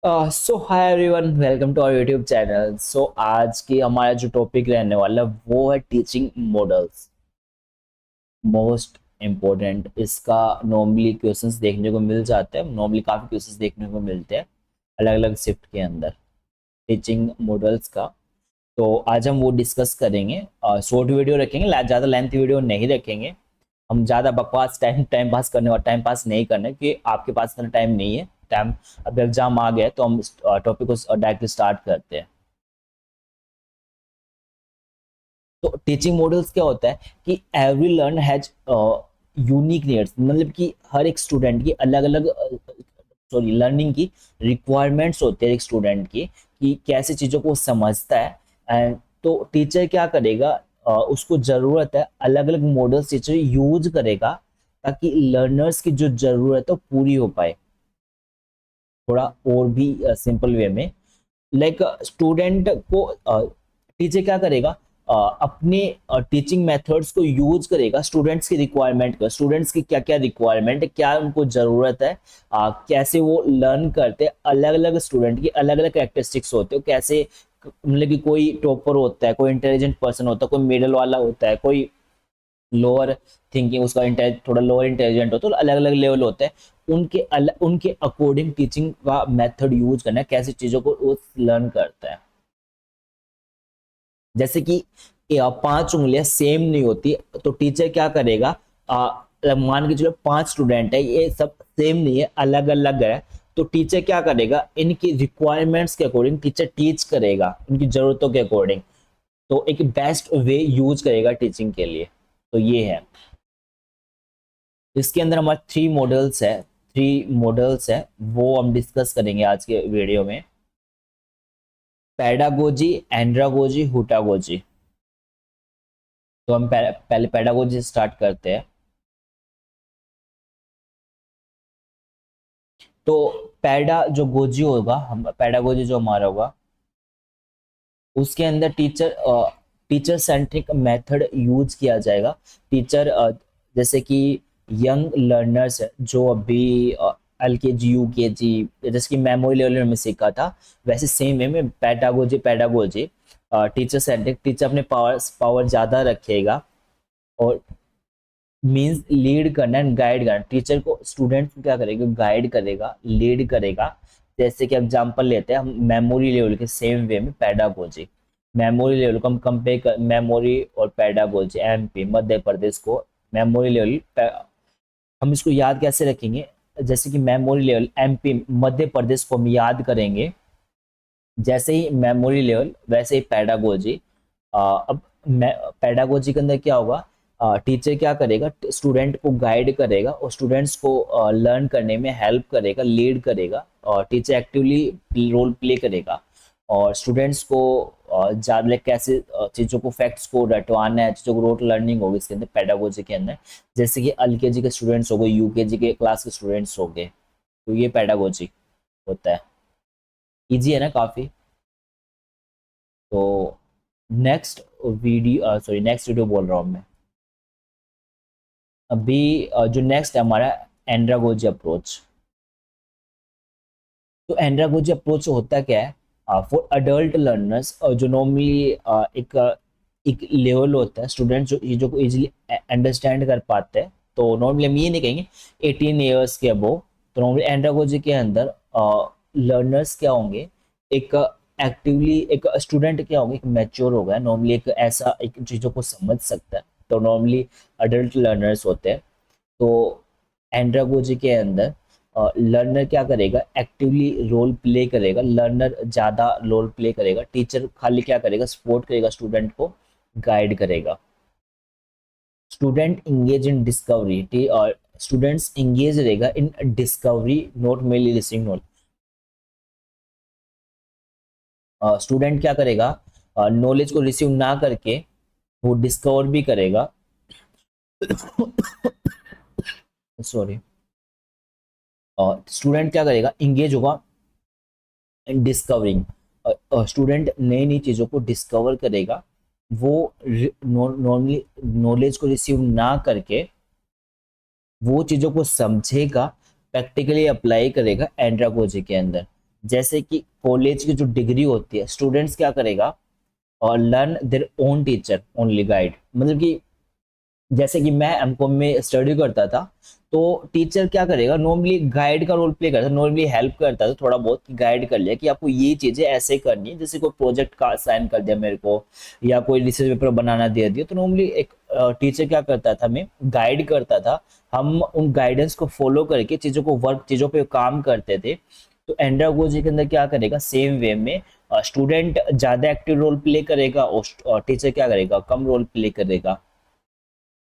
So hi everyone, welcome to our YouTube channel. So आज की हमारा जो टॉपिक रहने वाला है वो है टीचिंग मॉडल्स। मोस्ट इम्पोर्टेंट इसका नॉर्मली क्वेश्चंस देखने को मिल जाते हैं। नॉर्मली काफ़ी क्वेश्चंस देखने को मिलते हैं अलग अलग शिफ्ट के अंदर टीचिंग मॉडल्स का। तो आज हम वो डिस्कस करेंगे। शॉर्ट वीडियो रखेंगे, ज़्यादा लेंथ वीडियो नहीं रखेंगे। हम ज़्यादा बकवास टाइम टाइम पास करने और टाइम पास नहीं करने, क्योंकि आपके पास इतना टाइम नहीं है। टाइम अब एग्जाम आ गया है, तो हम टॉपिक को डायरेक्टली स्टार्ट करते हैं। तो टीचिंग मॉडल्स क्या होता है कि every learn has unique needs, मतलब कि हर एक स्टूडेंट की अलग अलग सॉरी लर्निंग की रिक्वायरमेंट्स होते हैं एक स्टूडेंट की, कि कैसे चीज़ों को समझता है। एंड तो टीचर क्या करेगा, उसको ज़रूरत है अलग अलग मॉडल्स टीचर यूज करेगा, ताकि लर्नर्स की जो ज़रूरत है वो पूरी हो पाए। थोड़ा और भी सिंपल वे में, लाइक स्टूडेंट को टीचर क्या करेगा, अपने टीचिंग मेथड्स को यूज करेगा स्टूडेंट्स की रिक्वायरमेंट का। स्टूडेंट्स की क्या क्या रिक्वायरमेंट है, क्या उनको ज़रूरत है, कैसे वो लर्न करते हैं। अलग अलग स्टूडेंट की अलग अलग कैरेक्टरिस्टिक्स होते हैं। कैसे मतलब कि कोई टॉपर होता है, कोई इंटेलिजेंट पर्सन होता है, कोई मिडल वाला होता है, कोई लोअर थिंकिंग, उसका थोड़ा लोअर इंटेलिजेंट होता है। तो अलग अलग लेवल होते हैं उनके अकॉर्डिंग टीचिंग का मेथड यूज करना है, कैसे चीज़ों को वो लर्न करता है। जैसे कि पांच उंगलियां सेम नहीं होती, तो टीचर क्या करेगा, मान के चलो पांच स्टूडेंट है, ये सब सेम नहीं है, अलग अलग है। तो टीचर क्या करेगा, इनकी रिक्वायरमेंट्स के अकॉर्डिंग टीचर टीच करेगा, उनकी जरूरतों के अकॉर्डिंग। तो एक बेस्ट वे यूज करेगा टीचिंग के लिए। तो ये है, इसके अंदर हमारे थ्री मॉडल्स है, वो हम डिस्कस करेंगे आज के वीडियो में। Pedagogy, andragogy, heutagogy. तो हम पहले पैडागोजी से स्टार्ट करते हैं। तो पैडा जो गोजी होगा, हम पैडागोजी जो हमारा होगा, उसके अंदर टीचर सेंट्रिक मेथड यूज किया जाएगा। टीचर जैसे कि यंग लर्नर्स जो अभी LKG UKG, जैसे कि मेमोरी लेवल में हमने सीखा था, वैसे सेम वे में पैडागोजी टीचर सेंट्रिक, टीचर अपने पावर ज़्यादा रखेगा। और मीन्स लीड करना एंड गाइड करना, टीचर को स्टूडेंट को क्या करेगा, गाइड करेगा, लीड करेगा। जैसे कि एग्जांपल लेते हैं हम मेमोरी लेवल के, सेम वे में पैडागोजी। मेमोरी लेवल को हम कंपेयर कर, मेमोरी और पैडागोजी, MP मध्य प्रदेश को मेमोरी लेवल, हम इसको याद कैसे रखेंगे। जैसे कि memory level MP Madhya Pradesh को हम याद करेंगे, जैसे ही मेमोरी लेवल वैसे ही पैडागोजी। अब पैडागोजी के अंदर क्या होगा, टीचर क्या करेगा, स्टूडेंट को गाइड करेगा और स्टूडेंट्स को लर्न करने में हेल्प करेगा, लीड करेगा, और टीचर एक्टिवली रोल प्ले करेगा। और स्टूडेंट्स को ज़्यादा कैसे चीज़ों को, फैक्ट्स को रटवाना है, चीज़ों को रोट लर्निंग होगी इसके अंदर पैडागोजी के अंदर। जैसे कि LKG के स्टूडेंट्स हो गए, UKG के क्लास के स्टूडेंट्स हो गए। तो ये पैडागोजी होता है। ईजी है ना काफ़ी। तो नेक्स्ट वीडियो बोल रहा हूँ मैं। अभी जो नेक्स्ट है हमारा, एंड्रागोजी अप्रोच। तो एंड्रागोजी अप्रोच होता क्या है, फॉर अडल्ट लर्नर्स, जो नॉर्मली एक लेवल होता है, स्टूडेंट जो चीज़ों को इजीली अंडरस्टैंड कर पाते हैं। तो नॉर्मली हम ये नहीं कहेंगे 18 ईयर्स के अबो। तो नॉर्मली एंड्रागोजी के अंदर लर्नर्स क्या होंगे, एक एक्टिवली एक स्टूडेंट क्या होंगे, एक मैच्योर होगा नॉर्मली, एक ऐसा एक चीज़ों को समझ सकता है। तो नॉर्मली अडल्ट लर्नर्स होते हैं। तो एंड्रागोजी के अंदर लर्नर क्या करेगा, एक्टिवली रोल प्ले करेगा, लर्नर ज़्यादा रोल प्ले करेगा, टीचर खाली क्या करेगा, सपोर्ट करेगा, स्टूडेंट को गाइड करेगा। स्टूडेंट इंगेज इन डिस्कवरी, और स्टूडेंट्स इंगेज रहेगा in discovery, not mainly listening knowledge. Student क्या करेगा, नॉलेज को रिसीव ना करके वो डिस्कवर भी करेगा। सॉरी। स्टूडेंट क्या करेगा, इंगेज होगा डिस्कवरिंग। स्टूडेंट नई नई चीज़ों को डिस्कवर करेगा। वो नॉर्मली नॉलेज को रिसीव ना करके वो चीज़ों को समझेगा, प्रैक्टिकली अप्लाई करेगा एंड्रागोजी के अंदर। जैसे कि कॉलेज की जो डिग्री होती है, स्टूडेंट्स क्या करेगा, और learn their own teacher only guide, मतलब कि जैसे कि मैं एमकॉम में स्टडी करता था, तो टीचर क्या करेगा, नॉर्मली गाइड का रोल प्ले करता था, नॉर्मली हेल्प करता था थोड़ा बहुत, गाइड कर लिया कि आपको ये चीजें ऐसे करनी है, जैसे कोई प्रोजेक्ट का साइन कर दिया मेरे को, या कोई रिसर्च पेपर बनाना दे दिया, तो नॉर्मली एक टीचर क्या करता था, हमें गाइड करता था, हम उन गाइडेंस को फॉलो करके चीजों को वर्क, चीजों पे काम करते थे। तो एंड्रागोजी के अंदर क्या करेगा, सेम वे में स्टूडेंट ज्यादा एक्टिव रोल प्ले करेगा और टीचर क्या करेगा, कम रोल प्ले करेगा।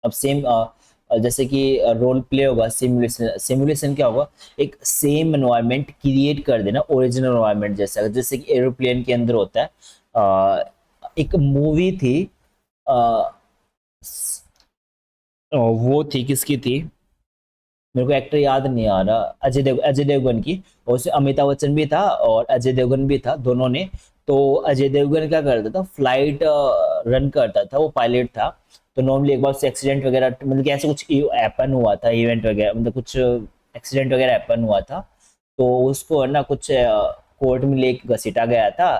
अब सेम जैसे कि रोल प्ले होगा, सिमुलेशन, सिमुलेशन क्या होगा, एक सेम एनवायरनमेंट क्रिएट कर देना, ओरिजिनल एनवायरनमेंट जैसा, जैसे कि एरोप्लेन के अंदर होता है। एक मूवी थी, अ, वो थी, किसकी थी, मेरे को एक्टर याद नहीं आ रहा, अजय देवगन की, और उसमें अमिताभ बच्चन भी था और अजय देवगन भी था, दोनों ने। तो अजय देवगन क्या करता था, फ्लाइट रन करता था, वो पायलट था। तो नॉर्मली एक बार उससे एक्सीडेंट वगैरह, मतलब कि ऐसे कुछ हैपन हुआ था, इवेंट वगैरह, मतलब कुछ एक्सीडेंट वगैरह हैपन हुआ था। तो उसको है ना कुछ कोर्ट में लेके घसीटा गया था।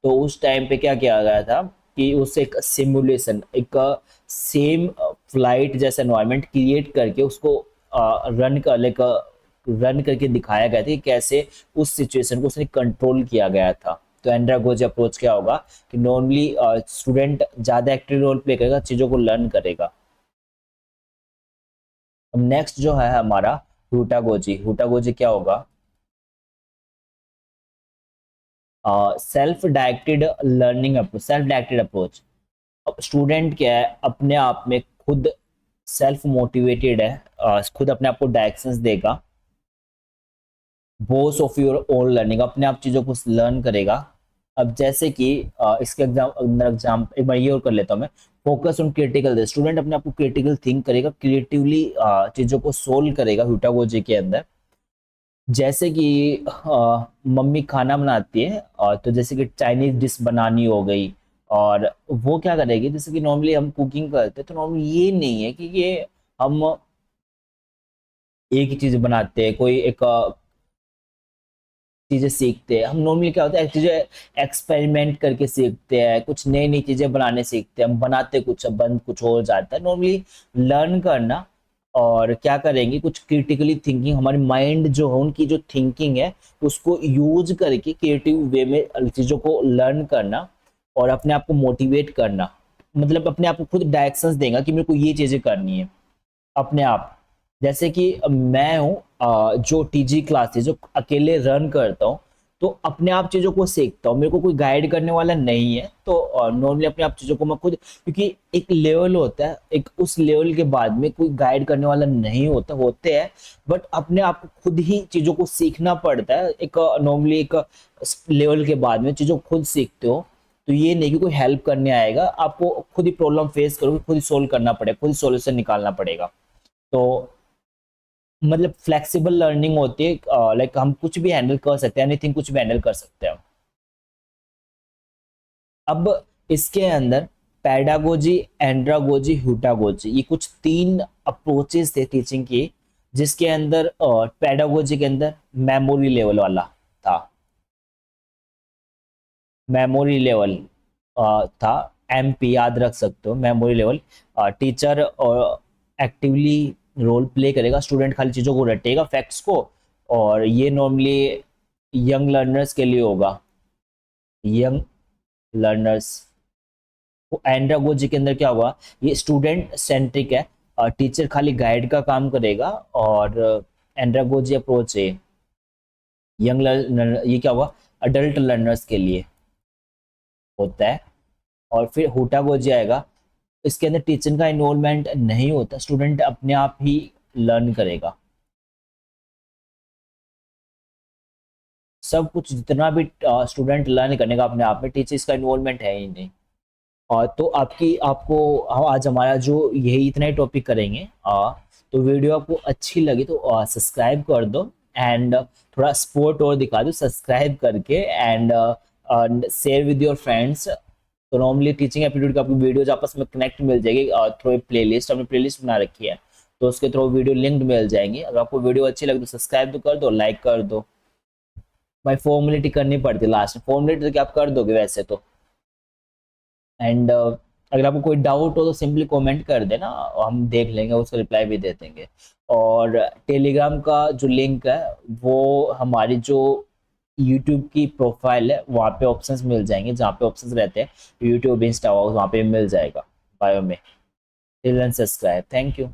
तो उस टाइम पे क्या किया गया था कि उसे एक सिमुलेशन, एक सेम फ्लाइट जैसा एनवायरनमेंट क्रिएट करके उसको रन कर लाइक रन करके दिखाया गया था कि कैसे उस सिचुएशन को उसने कंट्रोल किया गया था। तो एंड्रागोज अप्रोच क्या होगा कि नॉर्मली स्टूडेंट ज्यादा एक्टिव रोल प्ले करेगा, चीजों को लर्न करेगा। अब नेक्स्ट जो है हमारा हुटागोजी। हुटागोजी क्या होगा, self directed learning approach, self directed approach. अब स्टूडेंट क्या है, अपने आप में खुद सेल्फ मोटिवेटेड है, खुद अपने आप को डायरेक्शंस देगा, Bose of your own learning, अपने आप चीजों को लर्न करेगा। अब जैसे कि इसके एग्जाम एक बार ये और कर लेता हूँ मैं, फोकस ऑन क्रिटिकल, स्टूडेंट अपने आप को क्रिटिकल थिंक करेगा, क्रिएटिवली चीजों को सोल्व करेगा ह्यूटागोजी के अंदर। जैसे कि मम्मी खाना बनाती है, और तो जैसे कि चाइनीज डिश बनानी हो गई, और वो क्या करेगी, जैसे कि नॉर्मली हम कुकिंग करते हैं, तो नॉर्मली ये नहीं है कि ये हम एक ही चीज बनाते हैं, कोई एक चीजें सीखते हैं। हम नॉर्मली क्या होता है, चीजें एक्सपेरिमेंट करके सीखते हैं, कुछ नई नई चीजें बनाने सीखते हैं, हम बनाते कुछ, बंद कुछ हो जाता है। नॉर्मली लर्न करना, और क्या करेंगे, कुछ क्रिटिकली थिंकिंग, हमारे माइंड जो है उनकी जो थिंकिंग है उसको यूज करके क्रिएटिव वे में चीजों को लर्न करना, और अपने आप को मोटिवेट करना, मतलब अपने आप को खुद डायरेक्शंस देगा कि मेरे को ये चीजें करनी है अपने आप। जैसे कि मैं हूँ जो टीजी क्लास है, जो अकेले रन करता हूँ, तो अपने आप चीजों को सीखता हूँ, मेरे को कोई गाइड करने वाला नहीं है, तो नॉर्मली अपने आप चीजों को मैं खुद, क्योंकि एक लेवल होता है, एक उस लेवल के बाद में कोई गाइड करने वाला नहीं होता, होते हैं, बट अपने आप को खुद ही चीजों को सीखना पड़ता है। एक नॉर्मली एक लेवल के बाद में चीजों को खुद सीखते हो, तो ये नहीं कि कोई हेल्प करने आएगा, आपको खुद ही प्रॉब्लम फेस करोगे, खुद ही सोल्व करना पड़ेगा, खुद ही सॉल्यूशन निकालना पड़ेगा। तो मतलब फ्लेक्सिबल लर्निंग होती है, लाइक हम कुछ भी हैंडल कर सकते हैं, एनीथिंग कुछ भी हैंडल कर सकते हैं। अब इसके अंदर पैडागोजी, एंड्रागोजी, ह्यूटागोजी, ये कुछ तीन अप्रोचेस थे टीचिंग की, जिसके अंदर पैडागोजी के अंदर मेमोरी लेवल वाला था, मेमोरी लेवल था, एमपी याद रख सकते हो, memory level. Teacher actively role play करेगा, स्टूडेंट खाली चीज़ों को रटेगा, फैक्ट्स को, और ये नॉर्मली यंग लर्नर्स के लिए होगा, यंग लर्नर्स। एंड्रागोजी के अंदर क्या होगा, ये स्टूडेंट सेंट्रिक है, टीचर खाली गाइड का काम करेगा, और एंड्रागोजी अप्रोच है यंग लर्नर, ये क्या होगा, अडल्ट लर्नर्स के लिए होता है। और फिर हुटागोजी आएगा, इसके अंदर टीचर का इन्वॉल्वमेंट नहीं होता, स्टूडेंट अपने आप ही लर्न करेगा, सब कुछ जितना भी स्टूडेंट लर्न करने का अपने आप में, टीचर्स का इन्वॉल्वमेंट है ही नहीं। और तो आपकी आपको आज हमारा जो यही इतना ही टॉपिक करेंगे, तो वीडियो आपको अच्छी लगी तो सब्सक्राइब कर दो, एंड थोड़ा सपोर्ट और दिखा दो सब्सक्राइब करके, and share with your friends. तो नॉर्मली टीचिंग एप्टीट्यूड की आपकी वीडियोज आपस में कनेक्ट मिल जाएगी थ्रू प्लेलिस्ट, हमने प्लेलिस्ट बना रखी है, तो उसके थ्रू वीडियो लिंक मिल जाएंगे। अगर आपको वीडियो अच्छी लगे तो सब्सक्राइब तो कर दो, लाइक कर दो। भाई फॉर्मेलिटी करनी पड़ती है लास्ट में, फॉर्मेलिटी तो क्या आप कर दोगे वैसे तो। एंड अगर आपको कोई डाउट हो तो सिंपली कमेंट कर देना, हम देख लेंगे, उसका रिप्लाई भी दे देंगे। और टेलीग्राम का जो लिंक है वो हमारी जो यूट्यूब की प्रोफाइल है वहाँ पे ऑप्शंस मिल जाएंगे, जहाँ पे ऑप्शंस रहते हैं यूट्यूब इंस्टा वहाँ पे मिल जाएगा बायो में। Till then subscribe, thank you.